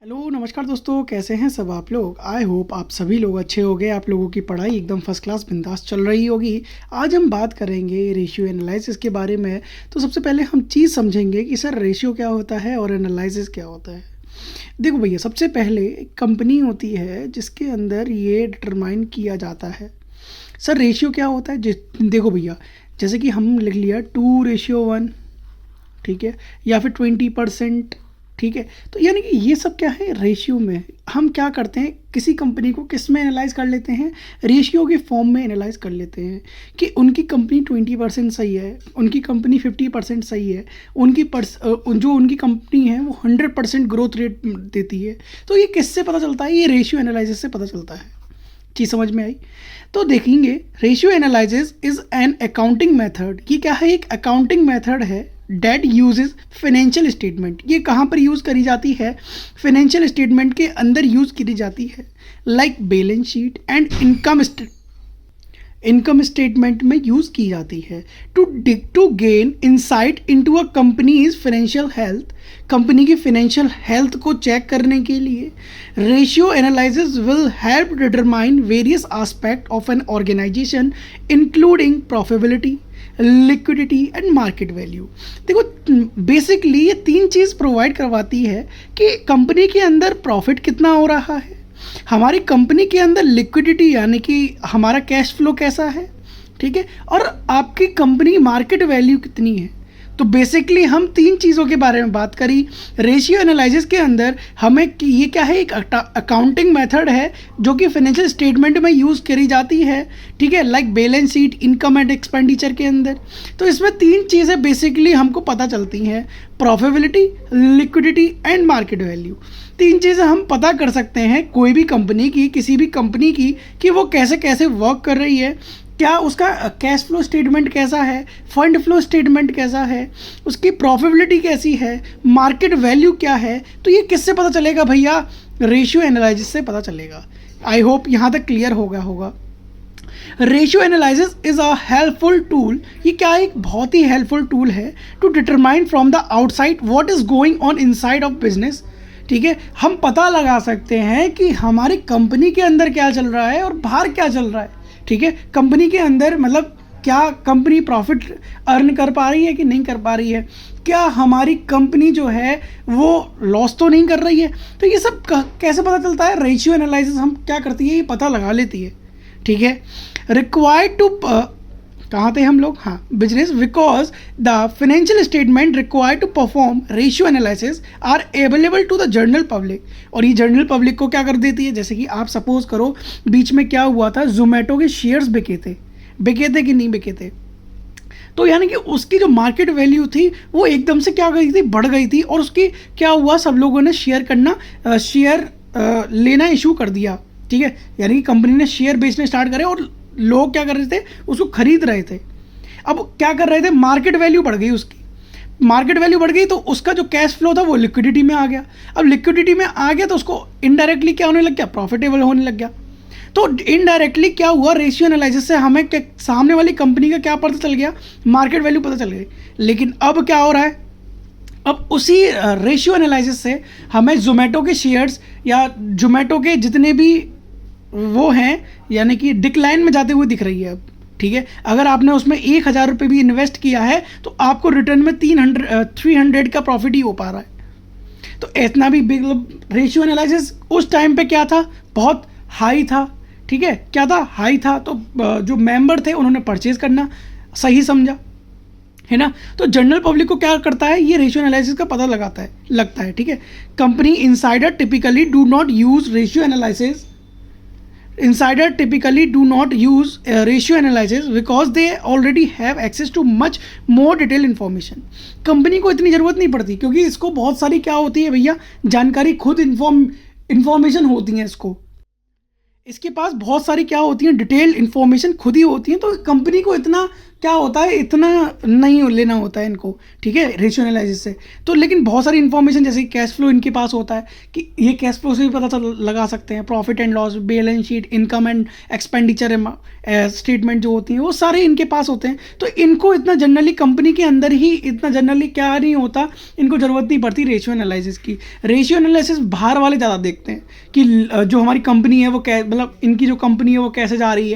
Hello नमस्कार दोस्तों, कैसे हैं सब आप लोग। आई होप आप सभी लोग अच्छे होंगे। आप लोगों की पढ़ाई एकदम फर्स्ट क्लास बिंदास चल रही होगी। आज हम बात करेंगे रेशियो एनालिसिस के बारे में। तो सबसे पहले हम चीज़ समझेंगे कि सर रेशियो क्या होता है और एनालिसिस क्या होता है। देखो भैया, सबसे पहले एक कंपनी होती है जिसके अंदर ये डिटरमाइन किया जाता है सर रेशियो क्या होता है। देखो भैया, जैसे कि हम लिख लिया 2:1, ठीक है, या फिर 20%, ठीक है। तो यानी कि ये सब क्या है, रेशियो में हम क्या करते हैं, किसी कंपनी को किस में एनालाइज कर लेते हैं, रेशियो के फॉर्म में एनालाइज कर लेते हैं कि उनकी कंपनी 20% सही है, उनकी कंपनी 50% सही है, जो उनकी कंपनी है वो 100% ग्रोथ रेट देती है। तो ये किससे पता चलता है, ये रेशियो एनालिसिस से पता चलता है। चीज़ समझ में आई। तो देखेंगे, ratio analysis is an accounting method. ये क्या है, एक अकाउंटिंग मेथड है डेट यूजेस फाइनेंशियल स्टेटमेंट। ये कहाँ पर यूज़ करी जाती है, फाइनेंशियल स्टेटमेंट के अंदर यूज़ करी जाती है, like balance sheet and income statement में यूज़ की जाती है to gain insight into a company's financial health. Company की फाइनेंशियल हेल्थ को चेक करने के लिए ratio analysis will help determine various aspect of an organisation including profitability, liquidity and market value. देखो, बेसिकली ये तीन चीज़ प्रोवाइड करवाती है कि कंपनी के अंदर प्रॉफिट कितना हो रहा है, हमारी कंपनी के अंदर लिक्विडिटी यानी कि हमारा कैश फ्लो कैसा है, ठीक है, और आपकी कंपनी मार्केट वैल्यू कितनी है। तो बेसिकली हम तीन चीज़ों के बारे में बात करी रेशियो एनालिसिस के अंदर। हमें ये क्या है, एक अकाउंटिंग मेथड है जो कि फाइनेंशियल स्टेटमेंट में यूज़ करी जाती है, ठीक है, like balance sheet, income and expenditure के अंदर। तो इसमें तीन चीज़ें बेसिकली हमको पता चलती हैं, profitability, liquidity and market value. तीन चीज़ें हम पता कर सकते हैं कोई भी कंपनी की, किसी भी कंपनी की, कि वो कैसे कैसे वर्क कर रही है, क्या उसका कैश फ्लो स्टेटमेंट कैसा है, फंड फ्लो स्टेटमेंट कैसा है, उसकी प्रॉफिटेबिलिटी कैसी है, मार्केट वैल्यू क्या है। तो ये किससे पता चलेगा भैया, रेशियो एनालिसिस से पता चलेगा। आई होप यहाँ तक क्लियर हो गया होगा। Ratio analysis is a helpful tool. ये क्या है, एक बहुत ही हेल्पफुल टूल है to determine from the outside what is going on inside of business. ठीक है, हम पता लगा सकते हैं कि हमारी कंपनी के अंदर क्या चल रहा है और बाहर क्या चल रहा है। ठीक है, कंपनी के अंदर मतलब क्या कंपनी प्रॉफिट अर्न कर पा रही है कि नहीं कर पा रही है, क्या हमारी कंपनी जो है वो लॉस तो नहीं कर रही है। तो ये सब कैसे पता चलता है, रेशियो एनालिसिस हम क्या करती है, ये पता लगा लेती है। ठीक है, रिक्वायर्ड टू कहाँ थे हम लोग, हाँ, business, because the financial statement required to perform ratio analysis are available to the general public. और ये जनरल पब्लिक को क्या कर देती है, जैसे कि आप सपोज करो बीच में क्या हुआ था, जोमेटो के शेयर्स बिके थे कि नहीं बिके थे। तो यानी कि उसकी जो मार्केट वैल्यू थी वो एकदम से क्या गई थी, बढ़ गई थी, और उसकी क्या हुआ, सब लोगों ने शेयर लेना इशू कर दिया। ठीक है, यानी कि कंपनी ने शेयर बेचने स्टार्ट करे और लोग क्या कर रहे थे, उसको खरीद रहे थे। अब क्या कर रहे थे, मार्केट वैल्यू बढ़ गई, उसकी मार्केट वैल्यू बढ़ गई, तो उसका जो कैश फ्लो था वो लिक्विडिटी में आ गया। अब लिक्विडिटी में आ गया तो उसको इनडायरेक्टली क्या होने लग गया, प्रॉफिटेबल होने लग गया। तो इनडायरेक्टली क्या हुआ, रेशियो एनालिसिस से हमें सामने वाली कंपनी का क्या पता चल गया, मार्केट वैल्यू पता चल गई। लेकिन अब क्या हो रहा है, अब उसी रेशियो एनालिसिस से हमें जोमेटो के शेयर्स या जोमेटो के जितने भी वो हैं यानी कि डिक्लाइन में जाते हुए दिख रही है अब। ठीक है, अगर आपने उसमें 1,000 रुपये भी इन्वेस्ट किया है तो आपको रिटर्न में 300 का प्रॉफिट ही हो पा रहा है। तो इतना भी बिग रेशियो एनालिसिस उस टाइम पे क्या था, बहुत हाई था। ठीक है, क्या था, हाई था। तो जो मेंबर थे उन्होंने परचेज करना सही समझा, है ना। तो जनरल पब्लिक को क्या करता है, ये रेशियो एनालिसिस का पता लगता है। ठीक है, company insider typically do not use ratio analysis ratio analysis because they already have access to much more detailed information। Company को इतनी ज़रूरत नहीं पड़ती क्योंकि इसको बहुत सारी क्या होती है भैया, जानकारी, खुद इंफॉर्मेशन होती है। इसके पास बहुत सारी क्या होती हैं, डिटेल्ड इन्फॉर्मेशन खुद ही होती हैं। तो कंपनी को इतना क्या होता है, इतना नहीं लेना होता है इनको, ठीक है, रेशियो एनालिसिस से। तो लेकिन बहुत सारी इन्फॉर्मेशन जैसे कैश फ्लो इनके पास होता है कि ये कैश फ्लो से भी पता लगा सकते हैं, profit and loss, balance sheet, income and expenditure statement जो होती हैं वो सारे इनके पास होते हैं। तो इनको इतना जनरली कंपनी के अंदर ही इतना जनरली क्या नहीं होता, इनको ज़रूरत नहीं पड़ती रेशियो एनालिसिस की। रेशियो एनालिसिस बाहर वाले ज़्यादा देखते हैं कि जो हमारी कंपनी है वो मतलब इनकी जो कंपनी है वो कैसे जा रही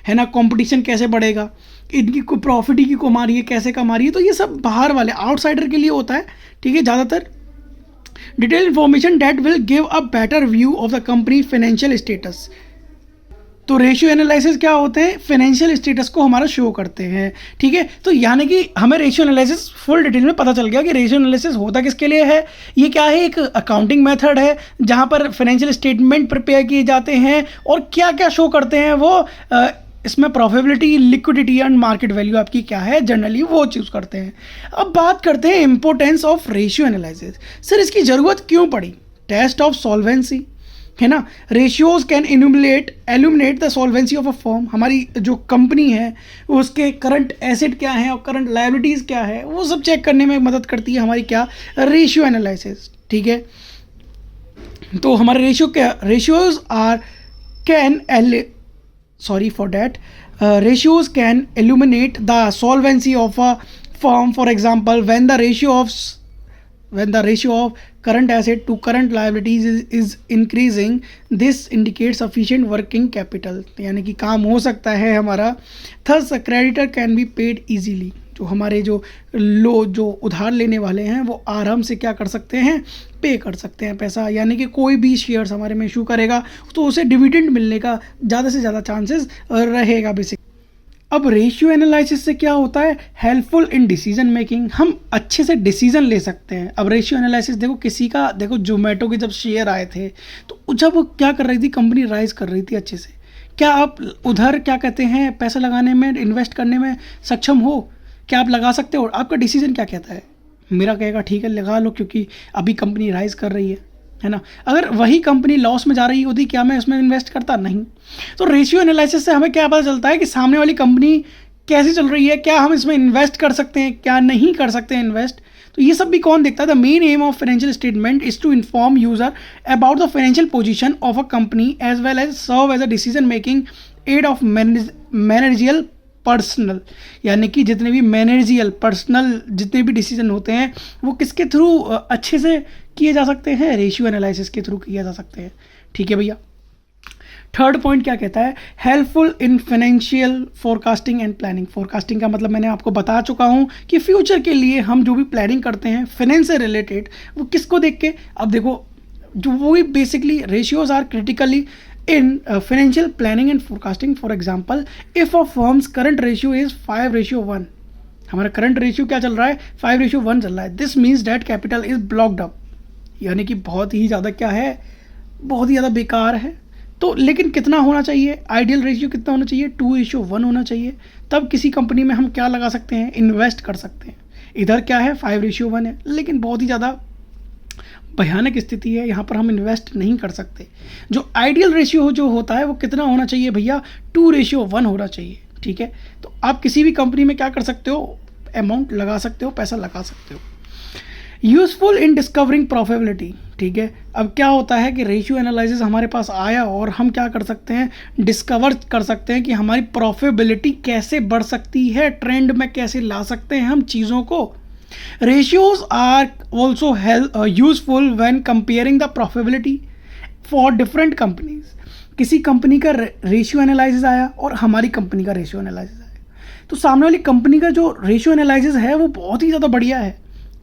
है ना, कंपटीशन कैसे बढ़ेगा, इनकी कोई प्रॉफिट ही की कमा रही है, कैसे कमा रही है। तो ये सब बाहर वाले आउटसाइडर के लिए होता है, ठीक है, ज़्यादातर। Detail information that will give a better view of the company financial status. तो रेशियो एनालिसिस क्या होते हैं, फाइनेंशियल स्टेटस को हमारा शो करते हैं, ठीक है। तो यानी कि हमें रेशियो एनालिसिस फुल डिटेल में पता चल गया कि रेशियो एनालिसिस होता किसके लिए है। ये क्या है, एक अकाउंटिंग मेथड है जहां पर फाइनेंशियल स्टेटमेंट प्रिपेयर किए जाते हैं और क्या क्या शो करते हैं वो इसमें profitability, liquidity and market value आपकी क्या है जनरली वो चूज करते हैं। अब बात करते हैं importance of ratio analysis. Sir इसकी ज़रूरत क्यों पड़ी, टेस्ट ऑफ सॉल्वेंसी, है ना। Ratios can aluminate the solvency of a firm. हमारी जो कंपनी है उसके करंट एसेट क्या है और करंट लायबिलिटीज़ क्या है वो सब चेक करने में मदद करती है हमारी क्या, रेशियो एनालिसिस, ठीक है। तो हमारे ratios are can ratios can illuminate the solvency of a firm. For example, when the ratio of current asset to current liabilities is increasing, this indicates sufficient working capital, यानी कि काम हो सकता है हमारा। Thus a creditor can be paid easily। जो हमारे जो उधार लेने वाले हैं वो आराम से क्या कर सकते हैं, पे कर सकते हैं पैसा। यानी कि कोई भी शेयर्स हमारे में इशू करेगा तो उसे डिविडेंड मिलने का ज़्यादा से ज़्यादा चांसेस रहेगा बेसिक। अब रेशियो एनालिसिस से क्या होता है, हेल्पफुल इन डिसीजन मेकिंग, हम अच्छे से डिसीजन ले सकते हैं। अब रेशियो एनालिसिस देखो किसी का, देखो जोमेटो के जब शेयर आए थे तो जब वो क्या कर रही थी, कंपनी राइज कर रही थी अच्छे से, क्या आप उधर क्या कहते हैं पैसा लगाने में, इन्वेस्ट करने में सक्षम हो, क्या आप लगा सकते हो? आपका डिसीजन क्या कहता है? मेरा कहेगा ठीक है लगा लो क्योंकि अभी कंपनी राइज कर रही है ना। अगर वही कंपनी लॉस में जा रही होती क्या मैं उसमें इन्वेस्ट करता? नहीं। तो रेशियो एनालिसिस से हमें क्या पता चलता है कि सामने वाली कंपनी कैसी चल रही है, क्या हम इसमें इन्वेस्ट कर सकते हैं, क्या नहीं कर सकते हैं इन्वेस्ट। तो ये सब भी कौन देखता है? The main aim of financial statement is to inform user about the financial position of a company as well as serve as a decision making aid of managerial personnel. यानी कि जितने भी मैनेजरियल पर्सनल जितने भी decision होते हैं वो किसके थ्रू अच्छे से किए जा सकते हैं, रेशियो एनालिसिस के थ्रू किए जा सकते हैं, ठीक है भैया। थर्ड पॉइंट क्या कहता है, helpful in financial forecasting and planning. Forecasting का मतलब मैंने आपको बता चुका हूं कि फ्यूचर के लिए हम जो भी प्लानिंग करते हैं फाइनेंस से रिलेटेड वो किसको देख के, अब देखो जो वो basically ratios are critically in financial planning and forecasting. For example, if a firm's current ratio is 5:1, हमारा करंट रेशियो क्या चल रहा है, 5:1 चल रहा है, this means debt capital is blocked up, यानी कि बहुत ही ज़्यादा क्या है, बहुत ही ज़्यादा बेकार है। तो लेकिन कितना होना चाहिए, आइडियल रेशियो कितना होना चाहिए, 2:1 होना चाहिए। तब किसी कंपनी में हम क्या लगा सकते हैं, इन्वेस्ट कर सकते हैं। इधर क्या है 5:1 है, लेकिन बहुत ही ज़्यादा भयानक स्थिति है, यहाँ पर हम इन्वेस्ट नहीं कर सकते। जो आइडियल रेशियो जो होता है वो कितना होना चाहिए भैया, 2:1 होना चाहिए, ठीक है। तो आप किसी भी कंपनी में क्या कर सकते हो, अमाउंट लगा सकते हो, पैसा लगा सकते हो। यूजफुल इन डिस्कवरिंग प्रॉफिटेबिलिटी, ठीक है। अब क्या होता है कि रेशियो एनालिसिस हमारे पास आया और हम क्या कर सकते हैं, डिस्कवर कर सकते हैं कि हमारी प्रॉफिटेबिलिटी कैसे बढ़ सकती है, ट्रेंड में कैसे ला सकते हैं हम चीज़ों को। Ratios are also useful when comparing the profitability for different companies. किसी कंपनी का रेशियो एनालिसिस आया और हमारी कंपनी का रेशियो एनालिसिस आया, तो सामने वाली कंपनी का जो रेशियो एनालिसिस है वो बहुत ही ज़्यादा बढ़िया है,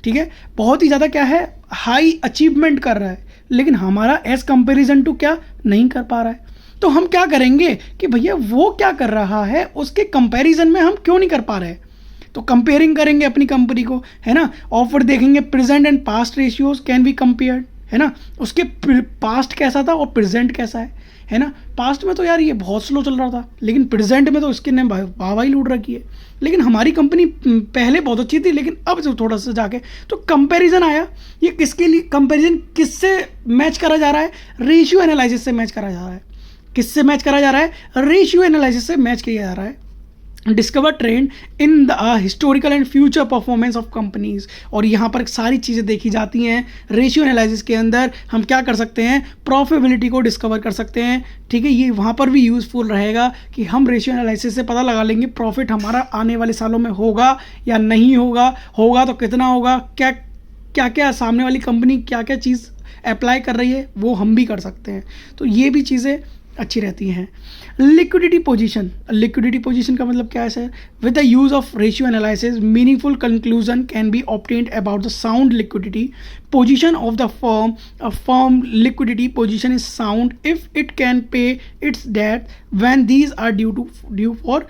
ठीक है, बहुत ही ज़्यादा क्या है, हाई अचीवमेंट कर रहा है, लेकिन हमारा एज कंपेरिजन टू क्या नहीं कर पा रहा है। तो हम क्या करेंगे कि भैया वो क्या कर रहा है उसके कंपेरिजन में हम क्यों नहीं कर पा रहे, तो कंपेयरिंग करेंगे अपनी कंपनी को, है ना। ऑफर देखेंगे, present and past ratios can be compared, है ना, उसके पास्ट कैसा था और प्रेजेंट कैसा है ना। पास्ट में तो यार ये बहुत स्लो चल रहा था, लेकिन प्रेजेंट में तो इसके ने वाहवाही लूट रखी है। लेकिन हमारी कंपनी पहले बहुत अच्छी थी, लेकिन अब जो थोड़ा सा जाके तो कंपैरिजन आया, ये किसके लिए कंपैरिजन किससे मैच करा जा रहा है, रेशियो एनालिसिस से मैच करा जा रहा है। किससे मैच करा जा रहा है, रेशियो एनालिसिस से मैच किया जा रहा है। Discover trend in the historical and future performance of companies. और यहाँ पर सारी चीज़ें देखी जाती हैं। रेशियो एनालिसिस के अंदर हम क्या कर सकते हैं, प्रॉफिटेबिलिटी को डिस्कवर कर सकते हैं। ठीक है, ये वहाँ पर भी यूज़फुल रहेगा कि हम रेशियो एनालिसिस से पता लगा लेंगे प्रॉफिट हमारा आने वाले सालों में होगा या नहीं होगा, होगा तो कितना होगा, क्या क्या क्या सामने वाली कंपनी क्या क्या चीज़ अप्लाई कर रही है वो हम भी कर सकते हैं। तो ये भी चीज़ें अच्छी रहती हैं। लिक्विडिटी पोजीशन का मतलब क्या है sir? With the use of ratio analysis meaningful conclusion can be obtained about the sound liquidity position of the firm. A firm liquidity position is sound if it can pay its debt when these are due for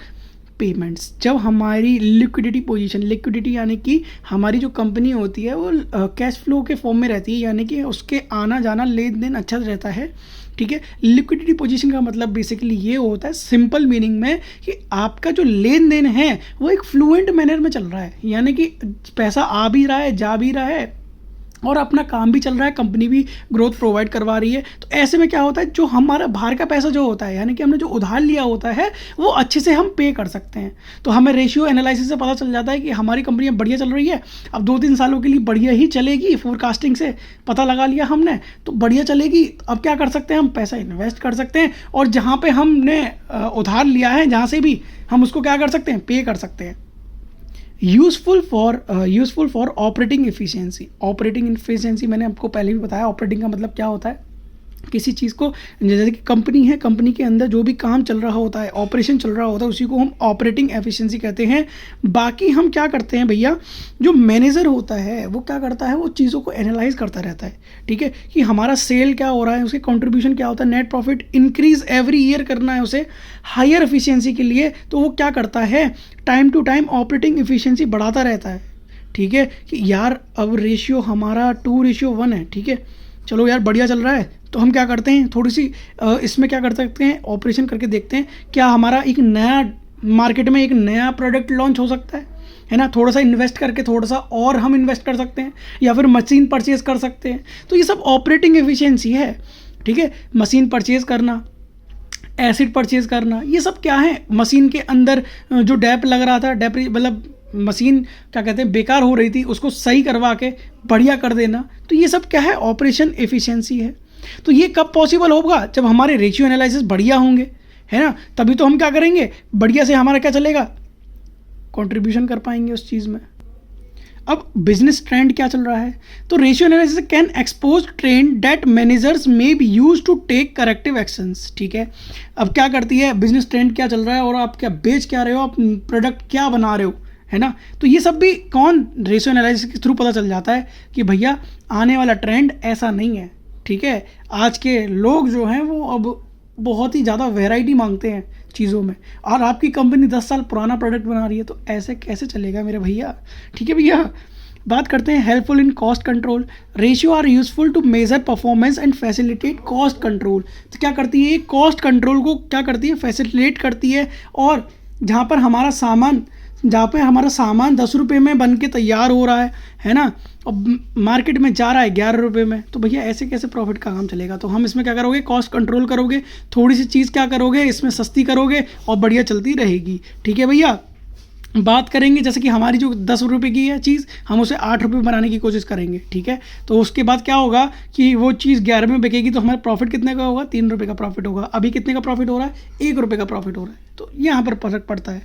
payments. जब हमारी liquidity यानी कि हमारी जो company होती है वो cash flow के फॉर्म में रहती है, यानी कि उसके आना जाना लेन देन अच्छा रहता है। ठीक है, लिक्विडिटी पोजीशन का मतलब बेसिकली ये होता है सिंपल मीनिंग में कि आपका जो लेन देन है वो एक फ्लुएंट मैनर में चल रहा है, यानी कि पैसा आ भी रहा है, जा भी रहा है और अपना काम भी चल रहा है, कंपनी भी ग्रोथ प्रोवाइड करवा रही है। तो ऐसे में क्या होता है, जो हमारा बाहर का पैसा जो होता है, यानी कि हमने जो उधार लिया होता है वो अच्छे से हम पे कर सकते हैं। तो हमें रेशियो एनालिसिस से पता चल जाता है कि हमारी कंपनी बढ़िया चल रही है, अब 2-3 सालों के लिए बढ़िया ही चलेगी, फोरकास्टिंग से पता लगा लिया हमने, तो बढ़िया चलेगी। अब क्या कर सकते हैं, हम पैसा इन्वेस्ट कर सकते हैं और जहाँ पर हमने उधार लिया है जहाँ से भी हम उसको क्या कर सकते हैं, पे कर सकते हैं। यूज़फुल फॉर ऑपरेटिंग एफिशिएंसी मैंने आपको पहले भी बताया। ऑपरेटिंग का मतलब क्या होता है, किसी चीज़ को, जैसे कि कंपनी है, कंपनी के अंदर जो भी काम चल रहा होता है, ऑपरेशन चल रहा होता है, उसी को हम ऑपरेटिंग एफिशिएंसी कहते हैं। बाकी हम क्या करते हैं भैया, जो मैनेजर होता है वो क्या करता है, वो चीज़ों को एनालाइज करता रहता है। ठीक है, कि हमारा सेल क्या हो रहा है, उसके कंट्रीब्यूशन क्या होता है, net profit increase every year करना है उसे हायर एफिशिएंसी के लिए, तो वो क्या करता है, time to time operating efficiency बढ़ाता रहता है। ठीक है, कि यार अब रेशियो हमारा 2:1 है, ठीक है, चलो यार बढ़िया चल रहा है, तो हम क्या करते हैं, थोड़ी सी इसमें क्या कर सकते हैं, ऑपरेशन करके देखते हैं क्या हमारा एक नया मार्केट में एक नया प्रोडक्ट लॉन्च हो सकता है ना, थोड़ा सा इन्वेस्ट करके थोड़ा सा और हम इन्वेस्ट कर सकते हैं, या फिर मशीन परचेज कर सकते हैं। तो ये सब ऑपरेटिंग एफिशिएंसी है। ठीक है, मशीन परचेज करना, एसिड परचेज करना, ये सब क्या है, मशीन के अंदर जो डैप लग रहा था, डैप मतलब मशीन क्या कहते हैं बेकार हो रही थी, उसको सही करवा के बढ़िया कर देना, तो ये सब क्या है, ऑपरेशन एफिशिएंसी है। तो ये कब पॉसिबल होगा, जब हमारे रेशियो एनालिसिस बढ़िया होंगे, है ना, तभी तो हम क्या करेंगे, बढ़िया से हमारा क्या चलेगा, कंट्रीब्यूशन कर पाएंगे उस चीज़ में। अब बिजनेस ट्रेंड क्या चल रहा है, तो ratio analysis can expose trend that managers may be use to take corrective actions. ठीक है, अब क्या करती है, बिजनेस ट्रेंड क्या चल रहा है और आप क्या बेच क्या रहे हो, आप प्रोडक्ट क्या बना रहे हो, है ना, तो ये सब भी कौन रेशियो एनालिसिस के थ्रू पता चल जाता है कि भैया आने वाला ट्रेंड ऐसा नहीं है। ठीक है, आज के लोग जो हैं वो अब बहुत ही ज़्यादा वैरायटी मांगते हैं चीज़ों में, और आपकी कंपनी 10 साल पुराना प्रोडक्ट बना रही है, तो ऐसे कैसे चलेगा मेरे भैया। ठीक है भैया, बात करते हैं helpful in cost control. Ratio are useful to measure performance and facilitate cost control. तो क्या करती है, कॉस्ट कंट्रोल को क्या करती है, फैसिलिटेट करती है। और जहाँ पर हमारा सामान 10 रुपये में बन के तैयार हो रहा है ना, और मार्केट में जा रहा है 11 रुपये में, तो भैया ऐसे कैसे प्रॉफिट का काम चलेगा। तो हम इसमें क्या करोगे, कॉस्ट कंट्रोल करोगे, थोड़ी सी चीज़ क्या करोगे, इसमें सस्ती करोगे और बढ़िया चलती रहेगी। ठीक है भैया, बात करेंगे जैसे कि हमारी जो 10 रुपये की है चीज़, हम उसे 8 रुपये बनाने की कोशिश करेंगे। ठीक है, तो उसके बाद क्या होगा कि वो चीज़ 11 में बिकेगी, तो हमारा प्रॉफिट कितने का होगा, 3 रुपये का प्रॉफिट होगा। अभी कितने का प्रॉफिट हो रहा है, 1 रुपये का प्रॉफिट हो रहा है। तो यहाँ पर फर्क पड़ता है।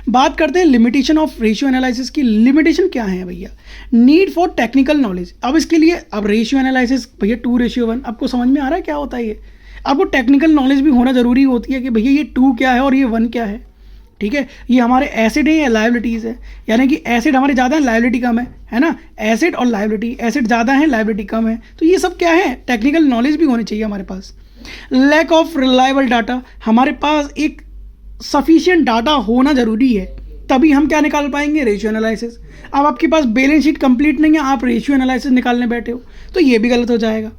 बात करते हैं लिमिटेशन ऑफ रेशियो एनालिसिस की। लिमिटेशन क्या है भैया, नीड फॉर टेक्निकल नॉलेज। अब इसके लिए, अब रेशियो एनालिसिस भैया 2:1, आपको समझ में आ रहा है क्या होता है ये, आपको टेक्निकल नॉलेज भी होना ज़रूरी होती है कि भैया ये 2 क्या है और ये 1 क्या है। ठीक है, ये हमारे एसिड है या लायबिलिटीज़ है, यानी कि एसिड हमारे ज़्यादा है, लायबिलिटी कम है ना, एसिड और लायबिलिटी, एसिड ज़्यादा है, लायबिलिटी कम है, तो ये सब क्या है, टेक्निकल नॉलेज भी होनी चाहिए हमारे पास। लैक ऑफ रिलायबल डाटा, हमारे पास एक सफिशिएंट डाटा होना ज़रूरी है, तभी हम क्या निकाल पाएंगे, रेशियो एनालिसिस। अब आपके पास बैलेंस शीट कंप्लीट नहीं है, आप रेशियो एनालिसिस निकालने बैठे हो, तो ये भी गलत हो जाएगा।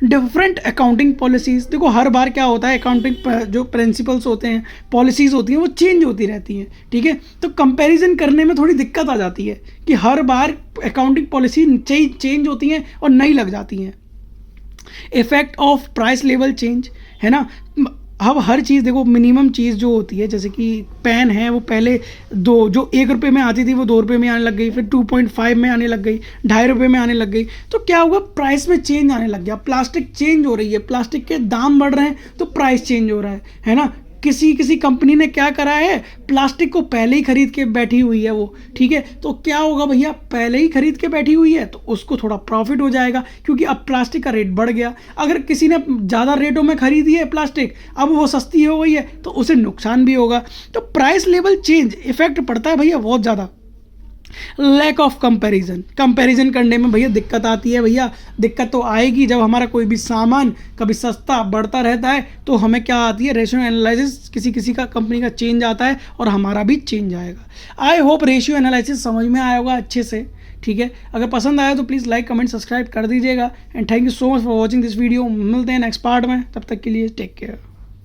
डिफरेंट अकाउंटिंग पॉलिसीज़, देखो हर बार क्या होता है, अकाउंटिंग जो प्रिंसिपल्स होते हैं, पॉलिसीज़ होती हैं, वो चेंज होती रहती हैं। ठीक है, तो कंपैरिजन करने में थोड़ी दिक्कत आ जाती है कि हर बार अकाउंटिंग पॉलिसी चेंज होती हैं और नई लग जाती हैं। Effect of price level change, है ना, अब हर चीज़ देखो, मिनिमम चीज़ जो होती है, जैसे कि पेन है, वो पहले जो 1 रुपये में आती थी वो 2 रुपये में आने लग गई, फिर 2.5 में आने लग गई, 2.5 रुपये में आने लग गई। तो क्या हुआ, प्राइस में चेंज आने लग गया। प्लास्टिक चेंज हो रही है, प्लास्टिक के दाम बढ़ रहे हैं तो प्राइस चेंज हो रहा है ना। किसी कंपनी ने क्या करा है, प्लास्टिक को पहले ही खरीद के बैठी हुई है वो, ठीक है। तो क्या होगा भैया, पहले ही खरीद के बैठी हुई है तो उसको थोड़ा प्रॉफिट हो जाएगा, क्योंकि अब प्लास्टिक का रेट बढ़ गया। अगर किसी ने ज़्यादा रेटों में खरीदी है प्लास्टिक, अब वो सस्ती हो गई है तो उसे नुकसान भी होगा। तो प्राइस लेवल चेंज इफेक्ट पड़ता है भैया बहुत ज़्यादा। लैक ऑफ कंपैरिजन करने में भैया दिक्कत आती है। भैया दिक्कत तो आएगी जब हमारा कोई भी सामान कभी सस्ता बढ़ता रहता है, तो हमें क्या आती है, रेशियो एनालिसिस, किसी का कंपनी का चेंज आता है और हमारा भी चेंज आएगा। आई होप रेशियो एनालिसिस समझ में आया होगा अच्छे से, ठीक है। अगर पसंद आया तो प्लीज़ लाइक कमेंट सब्सक्राइब कर दीजिएगा। And thank you so much for watching this video. मिलते हैं नेक्स्ट पार्ट में, तब तक के लिए टेक केयर।